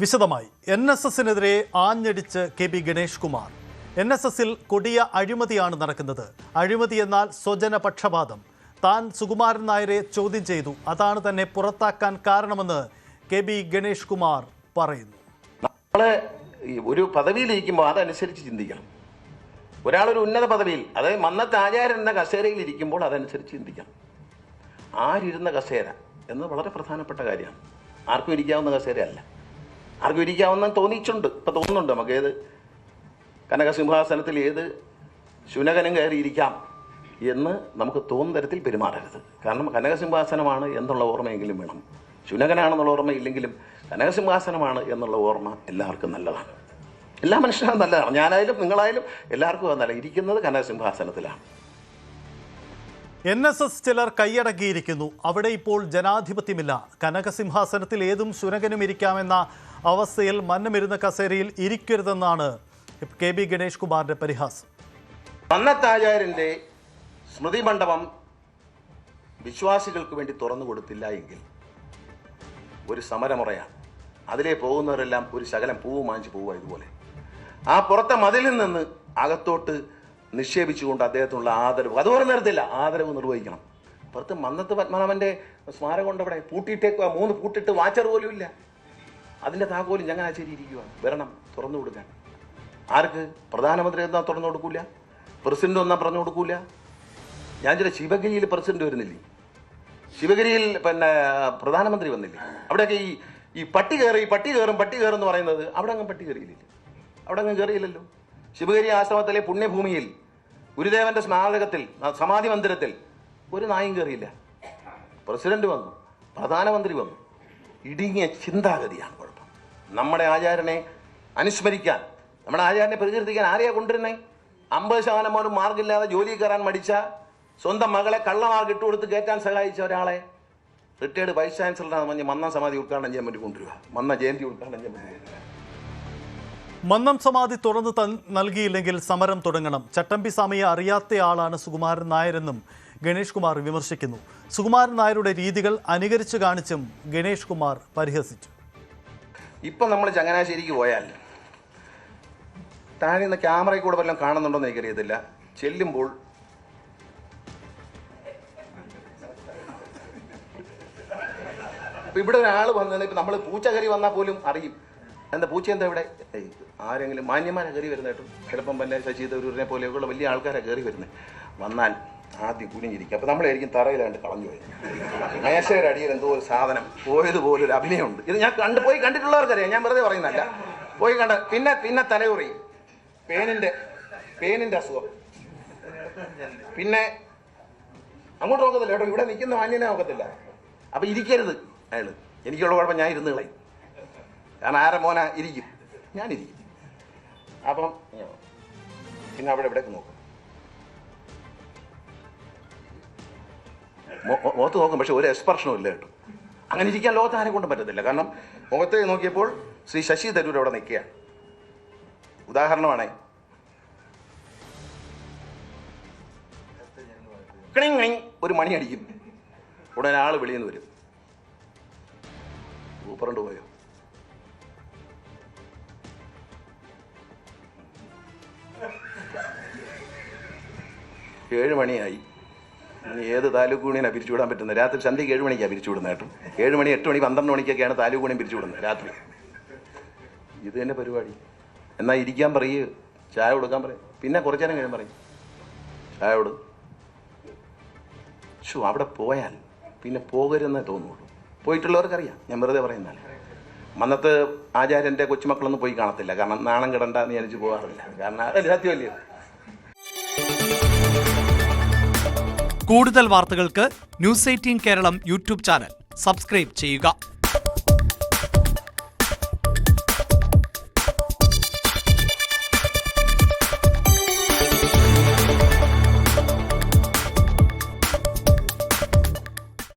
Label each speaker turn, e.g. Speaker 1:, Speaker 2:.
Speaker 1: വിശദമായി NSSനെതിരെ ആഞ്ഞടിച്ച് KB ഗണേഷ് കുമാർ. NSSൽ കൊടിയ അഴിമതിയാണ് നടക്കുന്നത്. അഴിമതി എന്നാൽ സ്വജന പക്ഷപാതം. താൻ സുകുമാരൻ നായരെ ചോദ്യം ചെയ്തു. അതാണ് തന്നെ പുറത്താക്കാൻ കാരണമെന്ന് KB ഗണേഷ് കുമാർ പറയുന്നു.
Speaker 2: നമ്മൾ ഒരു പദവിയിലിരിക്കുമ്പോൾ അതനുസരിച്ച് ചിന്തിക്കണം. ഒരാളൊരു ഉന്നത പദവിയിൽ, അതായത് മന്നത്ത് ആചാര്യൻ എന്ന കസേരയിൽ ഇരിക്കുമ്പോൾ അതനുസരിച്ച് ചിന്തിക്കണം. ആരിരുന്ന കസേര എന്ന് വളരെ പ്രധാനപ്പെട്ട കാര്യമാണ്. ആർക്കും ഇരിക്കാവുന്ന കസേരയല്ല. ആർക്കും ഇരിക്കാവുന്ന തോന്നിയിട്ടുണ്ട്. ഇപ്പം തോന്നുന്നുണ്ട് നമുക്ക് ഏത് കനകസിംഹാസനത്തിൽ ഏത് ശുനകനും കയറിയിരിക്കാം എന്ന് നമുക്ക് തോന്നുന്ന തരത്തിൽ പെരുമാറരുത്. കാരണം കനകസിംഹാസനമാണ് എന്നുള്ള ഓർമ്മയെങ്കിലും വേണം. ശുനകനാണെന്നുള്ള ഓർമ്മയില്ലെങ്കിലും കനകസിംഹാസനമാണ് എന്നുള്ള ഓർമ്മ എല്ലാവർക്കും നല്ലതാണ്. എല്ലാ മനുഷ്യരും നല്ലതാണ്. ഞാനായാലും നിങ്ങളായാലും എല്ലാവർക്കും നല്ല ഇരിക്കുന്നത് കനകസിംഹാസനത്തിലാണ്.
Speaker 1: NSS ചിലർ കൈയടക്കിയിരിക്കുന്നു. അവിടെ ഇപ്പോൾ ജനാധിപത്യമില്ല. കനകസിംഹാസനത്തിൽ ഏതും ശുനകനും ഇരിക്കാമെന്ന അവസ്ഥയിൽ മന്നമിരുന്ന കസേരയിൽ ഇരിക്കരുതെന്നാണ് KB ഗണേഷ് കുമാറിന്റെ പരിഹാസം.
Speaker 2: മന്നത്താചാര്യൻ്റെ സ്മൃതി മണ്ഡപം വിശ്വാസികൾക്ക് വേണ്ടി തുറന്നു കൊടുത്തില്ല എങ്കിൽ ഒരു സമരമുറയാണ്. അതിലേ പോകുന്നവരെല്ലാം ഒരു ശകലം പൂവ് മാഞ്ച് പോവുക. ഇതുപോലെ ആ പുറത്തെ മതിലിൽ നിന്ന് അകത്തോട്ട് നിക്ഷേപിച്ചുകൊണ്ട് അദ്ദേഹത്തിനുള്ള ആദരവ് അതുപോലെ നിർത്തില്ല, ആദരവ് നിർവഹിക്കണം. പുറത്ത് മന്നത്ത് പത്മനാഭൻ്റെ സ്മാരകം കൊണ്ട് അവിടെ പൂട്ടിയിട്ടേക്കുക. 3 പൂട്ടിട്ട് വാച്ചർ പോലും ഇല്ല. അതിൻ്റെ താക്കോലും ചങ്ങനാശ്ശേരി ഇരിക്കുകയാണ്. വരണം, തുറന്നു കൊടുക്കാൻ. ആർക്ക്? പ്രധാനമന്ത്രി എന്നാൽ തുറന്നു കൊടുക്കൂല, പ്രസിഡന്റ് ഒന്നാ പറഞ്ഞു കൊടുക്കൂല. ഞാൻ ചില ശിവഗിരിയിൽ പ്രസിഡന്റ് വരുന്നില്ലേ, ശിവഗിരിയിൽ പ്രധാനമന്ത്രി വന്നില്ലേ, അവിടെയൊക്കെ ഈ പട്ടി കയറും എന്ന് പറയുന്നത് അവിടെ അങ്ങ് പട്ടി കയറിയില്ലേ, അവിടെ അങ്ങ് കയറിയില്ലല്ലോ. ശിവഗിരി ആശ്രമത്തിലെ പുണ്യഭൂമിയിൽ ഗുരുദേവന്റെ സ്മാരകത്തിൽ സമാധി മന്ദിരത്തിൽ ഒരു നായും കയറിയില്ല. പ്രസിഡന്റ് വന്നു, പ്രധാനമന്ത്രി വന്നു. ഇടുങ്ങിയ ചിന്താഗതിയാണ് കുഴപ്പം. നമ്മുടെ ആചാരനെ അനുസ്മരിക്കാൻ, നമ്മുടെ ആചാരനെ പ്രകീർത്തിക്കാൻ ആരെയാ കൊണ്ടുവരുന്നേ? 50% പോലും മാർക്കില്ലാതെ ജോലി കയറാൻ മടിച്ച, സ്വന്തം മകളെ കള്ളമാർക്ക് ഇട്ടുകൊടുത്ത് കയറ്റാൻ സഹായിച്ച ഒരാളെ റിട്ടയർഡ് വൈസ് ചാൻസലറാണ് പറഞ്ഞ് മന്നം സമാധി ഉദ്ഘാടനം ചെയ്യാൻ വേണ്ടി കൊണ്ടുവരിക, മന്ന ജയന്തി ഉദ്ഘാടനം ചെയ്യാൻ വേണ്ടി.
Speaker 1: മന്നം സമാധി തുറന്നു നൽകിയില്ലെങ്കിൽ സമരം തുടങ്ങണം. ചട്ടമ്പി സ്വാമിയെ അറിയാത്തയാളാണ് സുകുമാരൻ നായരെന്നും ഗണേഷ് കുമാർ വിമർശിക്കുന്നു. സുകുമാരൻ നായരുടെ രീതികൾ അനുകരിച്ചു കാണിച്ചും ഗണേഷ് കുമാർ പരിഹസിച്ചു.
Speaker 2: ഇപ്പം നമ്മൾ ചങ്ങനാശ്ശേരിക്ക് പോയാൽ താഴെ നിന്ന് ക്യാമറയിൽ കൂടെ വല്ലതും കാണുന്നുണ്ടോയെന്ന് എനിക്കറിയത്തില്ല. ചെല്ലുമ്പോൾ ഇപ്പം ഇവിടെ ഒരാൾ വന്നത്, ഇപ്പം നമ്മൾ പൂച്ച കയറി വന്നാൽ പോലും അറിയും. എന്താ പൂച്ച എന്താ ഇവിടെ? ആരെങ്കിലും മാന്യന്മാരെ കയറി വരുന്നതായിട്ടും ചിലപ്പം ശശി തരൂരിനെ പോലെയൊക്കെയുള്ള വലിയ ആൾക്കാരെ കയറി വരുന്നത്. വന്നാൽ ആദ്യം കുനിഞ്ഞിരിക്കും. അപ്പം നമ്മളായിരിക്കും തറയിലാണ്ട് കളഞ്ഞു പോയി. മേശയുടെ അടിയിൽ എന്തോ ഒരു സാധനം പോയതുപോലെ ഒരു അഭിനയമുണ്ട്. ഇത് ഞാൻ കണ്ടിട്ടുള്ളവർക്കറിയാം, ഞാൻ വെറുതെ പറയുന്നല്ല. പോയി കണ്ട പിന്നെ തലയുറി, പേനിൻ്റെ അസുഖം. പിന്നെ അങ്ങോട്ട് നോക്കത്തില്ല കേട്ടോ, ഇവിടെ നിൽക്കുന്ന മാന്യനെ നോക്കത്തില്ല. അപ്പം ഇരിക്കരുത് അയാൾ. എനിക്കുള്ള കുഴപ്പം ഞാൻ ഇരുന്ന് കളയും. കാരണം ആരെ മോന ഇരിക്കും, ഞാനിരിക്കും. അപ്പം പിന്നെ അവിടെ ഇവിടേക്ക് നോക്കും, മുഖത്ത് നോക്കും, പക്ഷെ ഒരു എക്സ്പ്രഷനും ഇല്ല കേട്ടോ. അങ്ങനെ ഇരിക്കാൻ ലോകത്ത് ആരെ കൊണ്ടും പറ്റത്തില്ല. കാരണം മുഖത്ത് നോക്കിയപ്പോൾ ശ്രീ ശശി തരൂർ അവിടെ നിൽക്കുകയാണ്. ഉദാഹരണമാണേ, ഒരു മണി അടിക്കും, ഉടനെ ആൾ വെളിയിൽ നിന്ന് വരും. സൂപ്പറുണ്ട് പോയോ? ഏഴ് മണിയായി. ഏത് താലൂക്ക് യൂണിയനാണ് പിരിച്ചുവിടാൻ പറ്റുന്നത്? രാത്രി സന്ധ്യയ്ക്ക് 7 മണിക്കാണ് പിരിച്ചുവിടുന്നത് കേട്ടോ. 7 മണി 8 മണി 12 മണിക്കൊക്കെയാണ് താലൂക്ക് യൂണിയൻ പിരിച്ചുവിടുന്നത് രാത്രി. ഇത് തന്നെ പരിപാടി. എന്നാൽ ഇരിക്കാൻ പറയൂ, ചായ കൊടുക്കാൻ പറയും. പിന്നെ കുറച്ചു നേരം കഴിയാൻ പറയും ചായ കൊടു. അവിടെ പോയാൽ പിന്നെ പോകരുതെന്നേ തോന്നുള്ളൂ. പോയിട്ടുള്ളവർക്കറിയാം, ഞാൻ വെറുതെ പറയുന്നതാണ്. മന്നത്ത് ആചാര്യൻ്റെ കൊച്ചുമക്കളൊന്നും പോയി കാണത്തില്ല. കാരണം നാണം കിടണ്ടെന്ന് വിചാരിച്ച് പോകാറില്ല. കാരണം അത് സത്യമല്ലേ.
Speaker 3: കൂടുതൽ വാർത്തകൾക്ക് News 18 Keralam YouTube channel subscribe ചെയ്യുക.